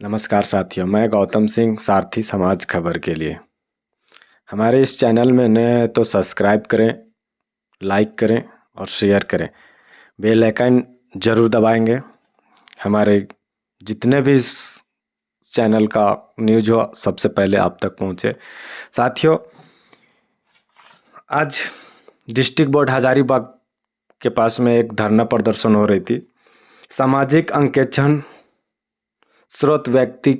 नमस्कार साथियों, मैं गौतम सिंह, सारथी समाज खबर के लिए। हमारे इस चैनल में नए हैं तो सब्सक्राइब करें, लाइक करें और शेयर करें। बेल आइकन ज़रूर दबाएंगे। हमारे जितने भी इस चैनल का न्यूज़ हो सबसे पहले आप तक पहुंचे। साथियों, आज डिस्ट्रिक्ट बोर्ड हजारीबाग के पास में एक धरना प्रदर्शन हो रही थी। सामाजिक अंकेक्षण स्रोत व्यक्ति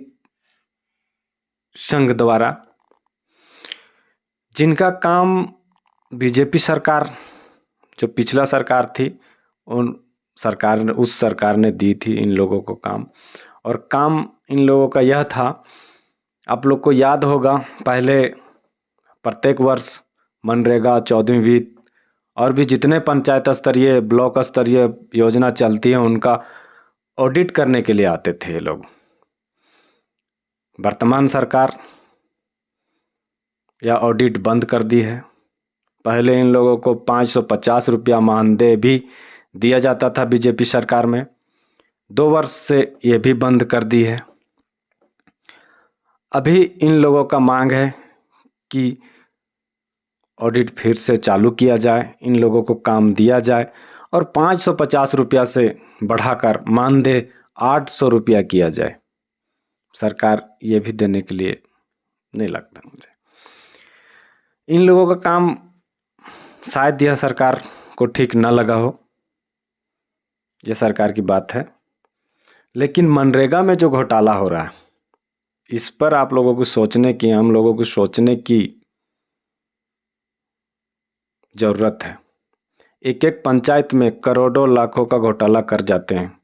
संघ द्वारा, जिनका काम बीजेपी सरकार, जो पिछला सरकार थी, उस सरकार ने दी थी इन लोगों को काम। और काम इन लोगों का यह था, आप लोग को याद होगा, पहले प्रत्येक वर्ष मनरेगा, 14वीं वित्त और भी जितने पंचायत स्तरीय, ब्लॉक स्तरीय योजना चलती है, उनका ऑडिट करने के लिए आते थे ये लोग। वर्तमान सरकार यह ऑडिट बंद कर दी है। पहले इन लोगों को 550 रुपया मानदेय भी दिया जाता था बीजेपी सरकार में। 2 वर्ष से ये भी बंद कर दी है। अभी इन लोगों का मांग है कि ऑडिट फिर से चालू किया जाए, इन लोगों को काम दिया जाए और 550 रुपया से बढ़ाकर मानदेय 800 रुपया किया जाए। सरकार ये भी देने के लिए नहीं लगता मुझे। इन लोगों का काम शायद यह सरकार को ठीक न लगा हो, यह सरकार की बात है। लेकिन मनरेगा में जो घोटाला हो रहा है, इस पर आप लोगों को सोचने की, हम लोगों को सोचने की ज़रूरत है। एक एक पंचायत में करोड़ों लाखों का घोटाला कर जाते हैं,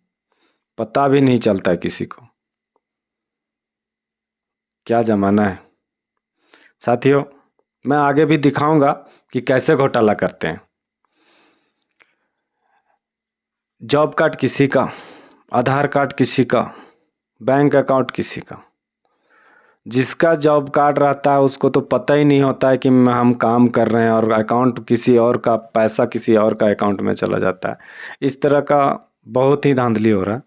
पता भी नहीं चलता है किसी को। क्या ज़माना है साथियों। मैं आगे भी दिखाऊंगा कि कैसे घोटाला करते हैं। जॉब कार्ड किसी का, आधार कार्ड किसी का, बैंक अकाउंट किसी का। जिसका जॉब कार्ड रहता है उसको तो पता ही नहीं होता है कि हम काम कर रहे हैं, और अकाउंट किसी और का, पैसा किसी और का अकाउंट में चला जाता है। इस तरह का बहुत ही धांधली हो रहा है।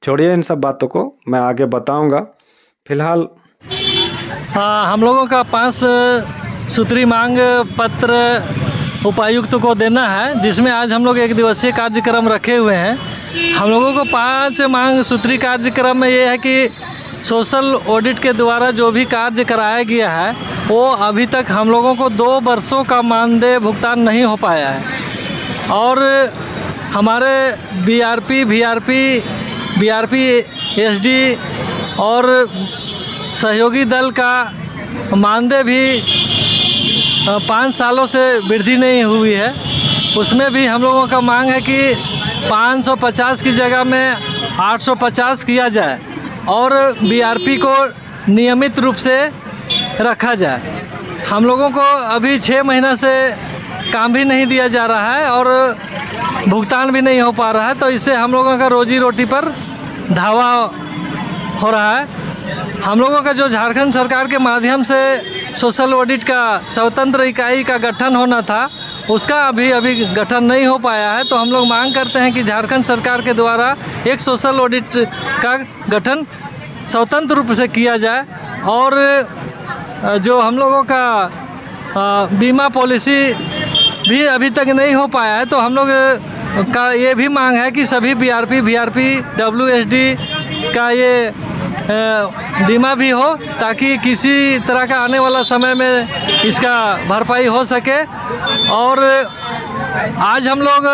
छोड़िए इन सब बातों को, मैं आगे बताऊंगा। फिलहाल हम लोगों का 5 सूत्री मांग पत्र उपायुक्त को देना है, जिसमें आज हम लोग 1 दिवसीय कार्यक्रम रखे हुए हैं। हम लोगों को 5 मांग सूत्री कार्यक्रम में ये है कि सोशल ऑडिट के द्वारा जो भी कार्य कराया गया है, वो अभी तक हम लोगों को 2 वर्षों का मानदेय भुगतान नहीं हो पाया है। और हमारे बीआरपी एसडी और सहयोगी दल का मानदेय भी 5 सालों से वृद्धि नहीं हुई है। उसमें भी हम लोगों का मांग है कि 550 की जगह में 850 किया जाए और बीआरपी को नियमित रूप से रखा जाए। हम लोगों को अभी 6 महीना से काम भी नहीं दिया जा रहा है और भुगतान भी नहीं हो पा रहा है, तो इससे हम लोगों का रोजी रोटी पर धावा हो रहा है। हम लोगों का जो झारखंड सरकार के माध्यम से सोशल ऑडिट का स्वतंत्र इकाई का गठन होना था, उसका अभी गठन नहीं हो पाया है। तो हम लोग मांग करते हैं कि झारखंड सरकार के द्वारा एक सोशल ऑडिट का गठन स्वतंत्र रूप से किया जाए। और जो हम लोगों का बीमा पॉलिसी भी अभी तक नहीं हो पाया है, तो हम लोग का ये भी मांग है कि सभी बीआरपी WSD का ये बीमा भी हो, ताकि किसी तरह का आने वाला समय में इसका भरपाई हो सके। और आज हम लोग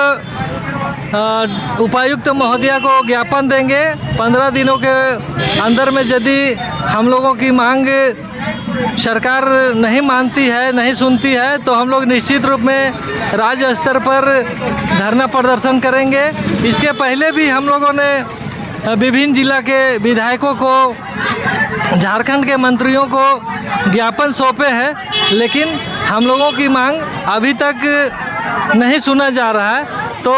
उपायुक्त महोदया को ज्ञापन देंगे। 15 दिनों के अंदर में यदि हम लोगों की मांग सरकार नहीं मानती है, नहीं सुनती है, तो हम लोग निश्चित रूप में राज्य स्तर पर धरना प्रदर्शन करेंगे। इसके पहले भी हम लोगों ने विभिन्न जिला के विधायकों को, झारखंड के मंत्रियों को ज्ञापन सौंपे हैं, लेकिन हम लोगों की मांग अभी तक नहीं सुना जा रहा है। तो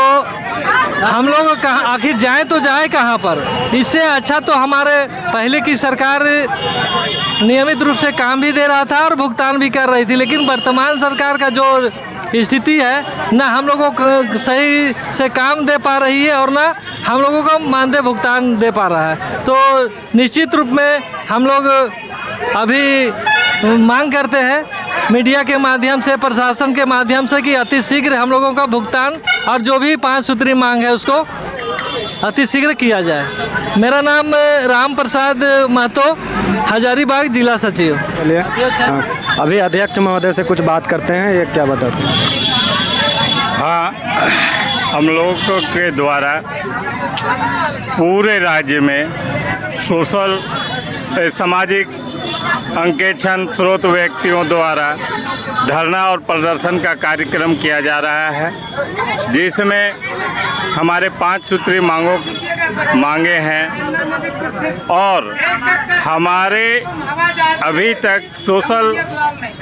हम लोग कहाँ आखिर जाए तो जाए कहाँ पर। इससे अच्छा तो हमारे पहले की सरकार नियमित रूप से काम भी दे रहा था और भुगतान भी कर रही थी, लेकिन वर्तमान सरकार का जो स्थिति है ना हम लोगों को सही से काम दे पा रही है और ना हम लोगों को मानदेय भुगतान दे पा रहा है। तो निश्चित रूप में हम लोग अभी मांग करते हैं मीडिया के माध्यम से, प्रशासन के माध्यम से कि अति शीघ्र हम लोगों का भुगतान और जो भी 5 सूत्री मांग है उसको अति शीघ्र किया जाए। मेरा नाम राम प्रसाद महतो, हजारीबाग जिला सचिव। चलिए अभी अध्यक्ष महोदय से कुछ बात करते हैं, ये क्या बताते हैं। हाँ, हम लोगों के द्वारा पूरे राज्य में सोशल सामाजिक अंकेक्षण स्रोत व्यक्तियों द्वारा धरना और प्रदर्शन का कार्यक्रम किया जा रहा है, जिसमें हमारे 5 सूत्री मांगे हैं और हमारे अभी तक सोशल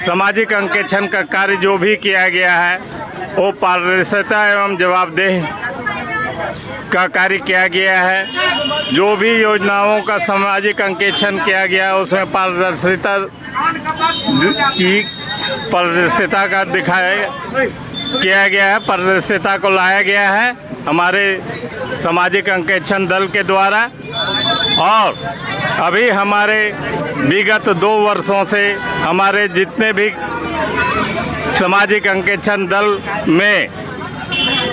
सामाजिक अंकेक्षण का कार्य जो भी किया गया है वो पारदर्शिता एवं जवाबदेह का कार्य किया गया है। जो भी योजनाओं का सामाजिक अंकेक्षण किया गया उसमें पारदर्शिता का किया गया है, पारदर्शिता को लाया गया है हमारे सामाजिक अंकेक्षण दल के द्वारा। और अभी हमारे विगत 2 वर्षों से हमारे जितने भी सामाजिक अंकेक्षण दल में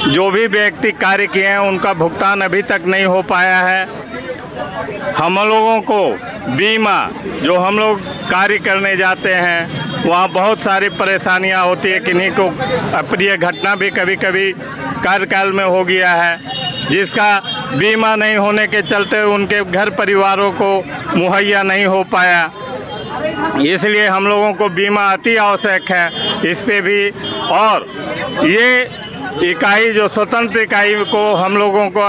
जो भी व्यक्ति कार्य किए हैं उनका भुगतान अभी तक नहीं हो पाया है। हम लोगों को बीमा जो हम लोग कार्य करने जाते हैं वहाँ बहुत सारी परेशानियाँ होती है। किन्हीं को अप्रिय घटना भी कभी कभी कार्यकाल में हो गया है, जिसका बीमा नहीं होने के चलते उनके घर परिवारों को मुहैया नहीं हो पाया। इसलिए हम लोगों को बीमा अति आवश्यक है इस पे भी। और ये इकाई जो स्वतंत्र इकाई को हम लोगों को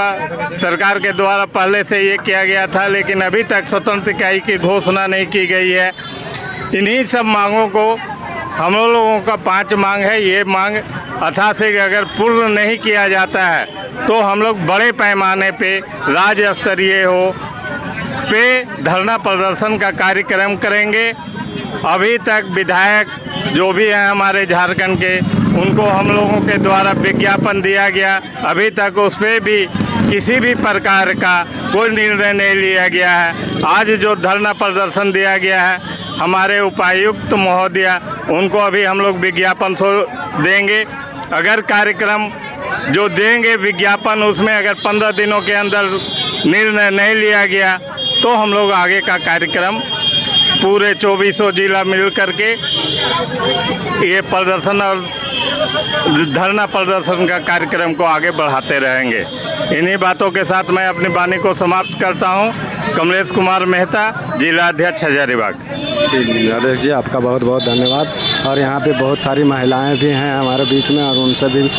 सरकार के द्वारा पहले से ये किया गया था, लेकिन अभी तक स्वतंत्र इकाई की घोषणा नहीं की गई है। इन्हीं सब मांगों को हम लोगों का 5 मांग है। ये मांग अथाशीघ्र अगर पूर्ण नहीं किया जाता है तो हम लोग बड़े पैमाने पे राज्य स्तरीय पे धरना प्रदर्शन का कार्यक्रम करेंगे। अभी तक विधायक जो भी हैं हमारे झारखंड के, उनको हम लोगों के द्वारा विज्ञापन दिया गया, अभी तक उस पर भी किसी भी प्रकार का कोई निर्णय नहीं लिया गया है। आज जो धरना प्रदर्शन दिया गया है हमारे उपायुक्त महोदया, उनको अभी हम लोग विज्ञापन देंगे। अगर कार्यक्रम जो देंगे विज्ञापन उसमें अगर 15 दिनों के अंदर निर्णय नहीं लिया गया तो हम लोग आगे का कार्यक्रम पूरे 2400 जिला मिल करके ये प्रदर्शन और धरना प्रदर्शन का कार्यक्रम को आगे बढ़ाते रहेंगे। इन्हीं बातों के साथ मैं अपनी वाणी को समाप्त करता हूं। कमलेश कुमार मेहता, जिला अध्यक्ष हजारीबाग। जी अध्यक्ष जी, आपका बहुत बहुत धन्यवाद। और यहाँ पे बहुत सारी महिलाएं भी हैं हमारे बीच में और उनसे भी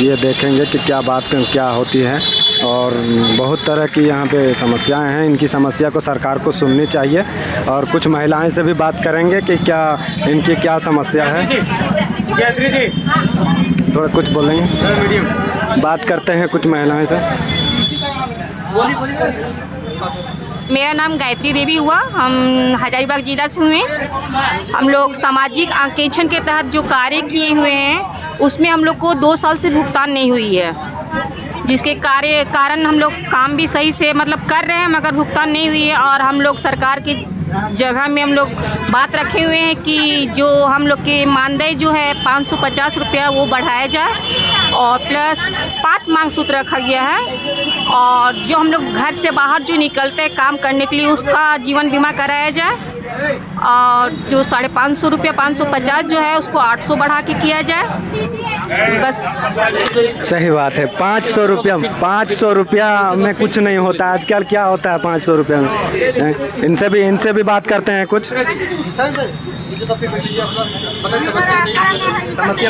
ये देखेंगे कि क्या बात क्या होती है। और बहुत तरह की यहाँ पे समस्याएं हैं, इनकी समस्या को सरकार को सुननी चाहिए। और कुछ महिलाएं से भी बात करेंगे कि क्या इनकी क्या समस्या है। थोड़ा कुछ बोलेंगे, बात करते हैं कुछ महिलाएं से। मेरा नाम गायत्री देवी हुआ, हम हजारीबाग जिला से हुए। हम लोग सामाजिक अंकेक्षण के तहत जो कार्य किए हुए हैं उसमें हम लोग को 2 साल से भुगतान नहीं हुई है, जिसके कारण हम लोग काम भी सही से मतलब कर रहे हैं मगर भुगतान नहीं हुई है। और हम लोग सरकार की जगह में हम लोग बात रखे हुए हैं कि जो हम लोग के मानदेय जो है 550 रुपया वो बढ़ाया जाए और प्लस 5 मांग सूत्र रखा गया है। और जो हम लोग घर से बाहर जो निकलते हैं काम करने के लिए उसका जीवन बीमा कराया जाए। और जो 550 रुपया 550 जो है उसको 800 बढ़ा के किया जाए। बस सही बात है। 500 रुपया में कुछ नहीं होता। आजकल क्या होता है 500 रुपया में। इनसे भी बात करते हैं कुछ। समस्या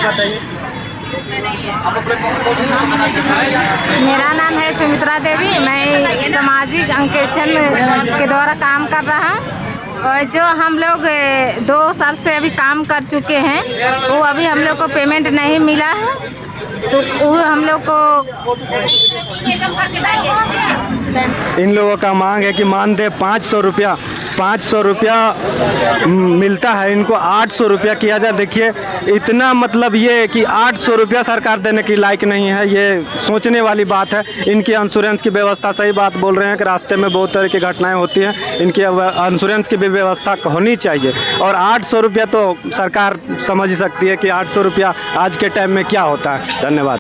बताइए। मेरा नाम है सुमित्रा देवी, मैं सामाजिक अंकेक्षण के द्वारा काम कर रहा हूँ। और जो हम लोग 2 साल से अभी काम कर चुके हैं वो अभी हम लोग को पेमेंट नहीं मिला है। तो वो हम लोग को इन लोगों का मांग है कि मानदेय 500 रुपया मिलता है, इनको 800 रुपया किया जाए। देखिए इतना मतलब ये कि 800 रुपया सरकार देने की लायक नहीं है, ये सोचने वाली बात है। इनकी इंश्योरेंस की व्यवस्था, सही बात बोल रहे हैं कि रास्ते में बहुत तरह की घटनाएं होती हैं, इनकी इंश्योरेंस की भी व्यवस्था होनी चाहिए। और 800 रुपया तो सरकार समझ ही सकती है कि 800 रुपया आज के टाइम में क्या होता है। धन्यवाद।